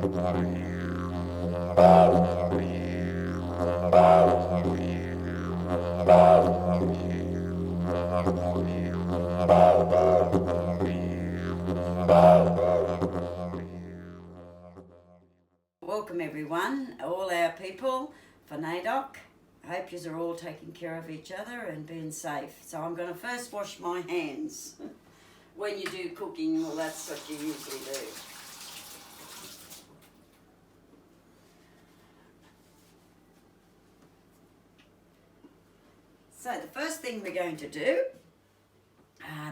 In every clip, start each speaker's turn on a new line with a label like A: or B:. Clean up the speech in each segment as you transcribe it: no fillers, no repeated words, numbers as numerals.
A: Welcome everyone, all our people for NAIDOC. I hope you are all taking care of each other and being safe. So I'm going to first wash my hands. When you do cooking, well, that's what you usually do. So the first thing we're going to do,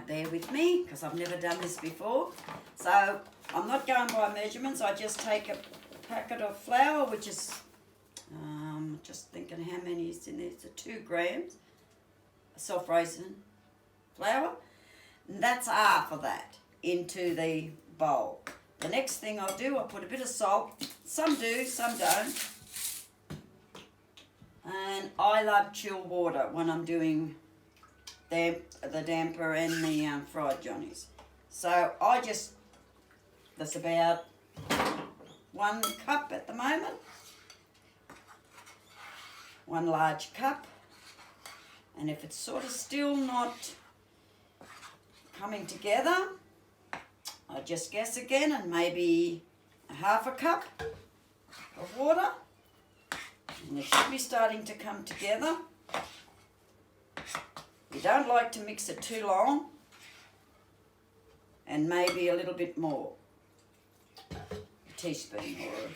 A: bear with me because I've never done this before. So I'm not going by measurements, I just take a packet of flour, which is, just thinking how many is in there, it's 2 grams, self-raising flour, and that's half of that into the bowl. The next thing I'll do, I'll put a bit of salt, some do, some don't, and I love chilled water when I'm doing the damper and the fried johnnies. So that's about 1 cup at the moment, 1 large cup, and if it's sort of still not coming together, I just guess again and maybe half a cup of water, and it should be starting to come together. You don't like to mix it too long, and maybe a little bit more, a teaspoon or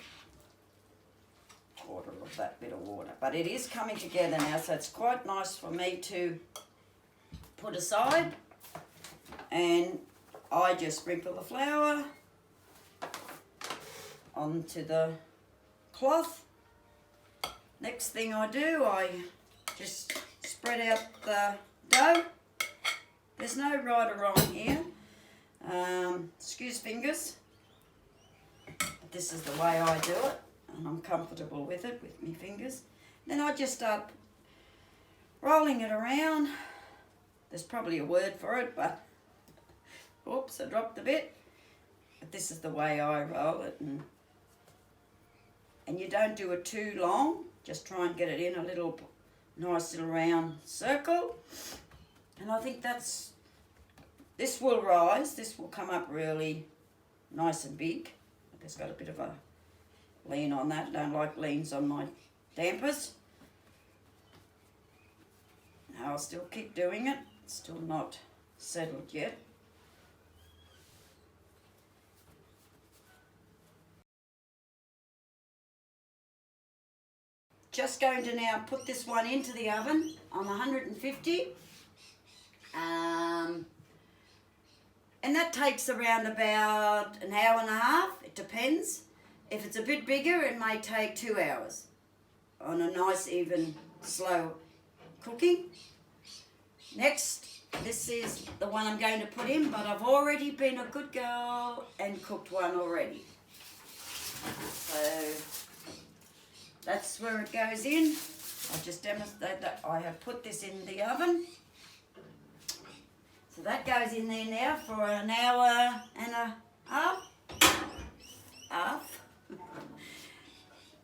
A: a quarter of that bit of water. But it is coming together now, so it's quite nice for me to put aside, and I just sprinkle the flour onto the cloth. Next thing I do, I just spread out the dough. There's no right or wrong here. Excuse fingers, but this is the way I do it, and I'm comfortable with it, with my fingers. Then I just start rolling it around. There's probably a word for it, but oops, I dropped a bit. But this is the way I roll it, and you don't do it too long. Just try and get it in a little nice little round circle, and I think this will rise, this will come up really nice and big. There's got a bit of a lean on that. I don't like leans on my dampers. Now I'll still keep doing it, it's still not settled yet. Just going to now put this one into the oven on 150, and that takes around about an hour and a half. It depends. If it's a bit bigger, it may take 2 hours on a nice even slow cooking. Next, this is the one I'm going to put in, but I've already been a good girl and cooked one already. So that's where it goes in. I'll just demonstrate that I have put this in the oven. So that goes in there now for an hour and a half.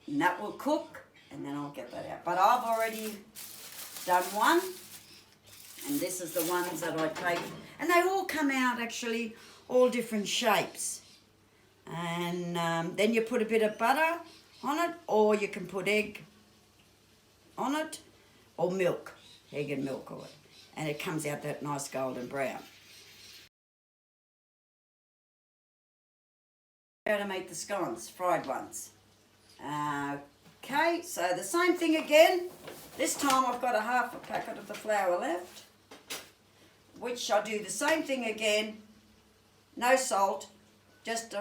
A: And that will cook, and then I'll get that out. But I've already done one, and this is the ones that I take. And they all come out actually all different shapes. And then you put a bit of butter on it, or you can put egg on it, or milk, egg and milk on it, and it comes out that nice golden brown. How to make the scones, fried ones. Okay, so the same thing again. This time I've got a half a packet of the flour left, which I do the same thing again, no salt, just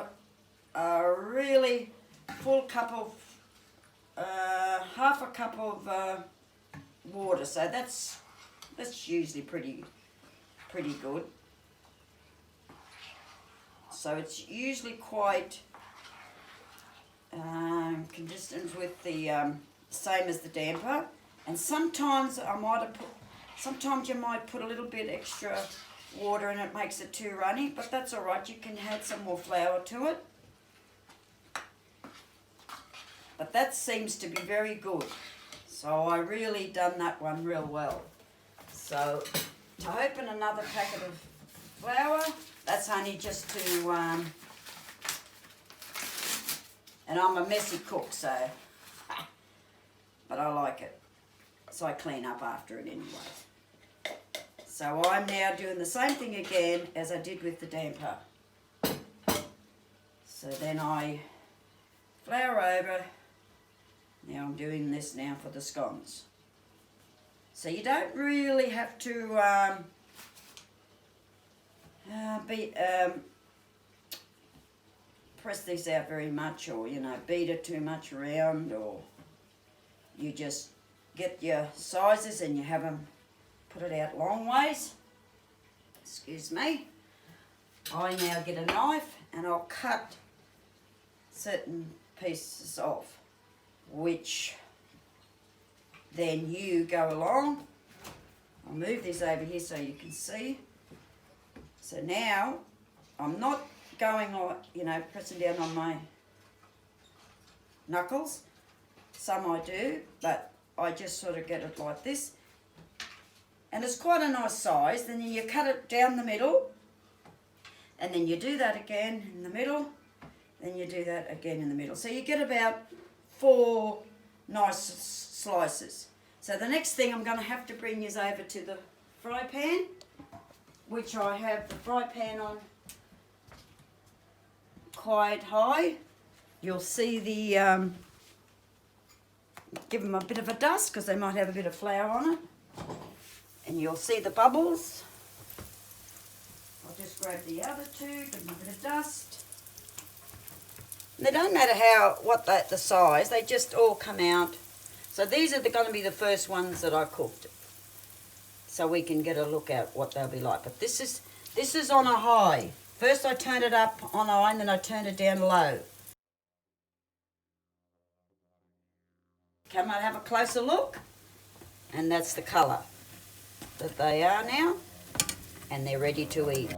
A: a really full cup of, half a cup of water. So that's usually pretty good. So it's usually quite consistent with the same as the damper. And sometimes sometimes you might put a little bit extra water and it makes it too runny, but that's all right. You can add some more flour to it. But that seems to be very good. So I really done that one real well. So to open another packet of flour, that's only just to, and I'm a messy cook, so, but I like it. So I clean up after it anyway. So I'm now doing the same thing again as I did with the damper. So then I flour over. Now I'm doing this now for the scones. So you don't really have to press these out very much, or beat it too much around, or you just get your sizes and you have them put it out long ways. Excuse me. I now get a knife and I'll cut certain pieces off, which then you go along. I'll move this over here so you can see. So now I'm not going like, pressing down on my knuckles. Some I do, but I just sort of get it like this. And it's quite a nice size. Then you cut it down the middle, and then you do that again in the middle, then you do that again in the middle. So you get about 4 nice slices. So the next thing I'm going to have to bring is over to the fry pan, which I have the fry pan on quite high. You'll see the, give them a bit of a dust because they might have a bit of flour on it. And you'll see the bubbles. I'll just grab the other two, give them a bit of dust. And they don't matter what the size, they just all come out. So these are going to be the first ones that I cooked, so we can get a look at what they'll be like. But this is on a high. First I turned it up on high, and then I turned it down low. Come and have a closer look, and that's the colour that they are now, and they're ready to eat.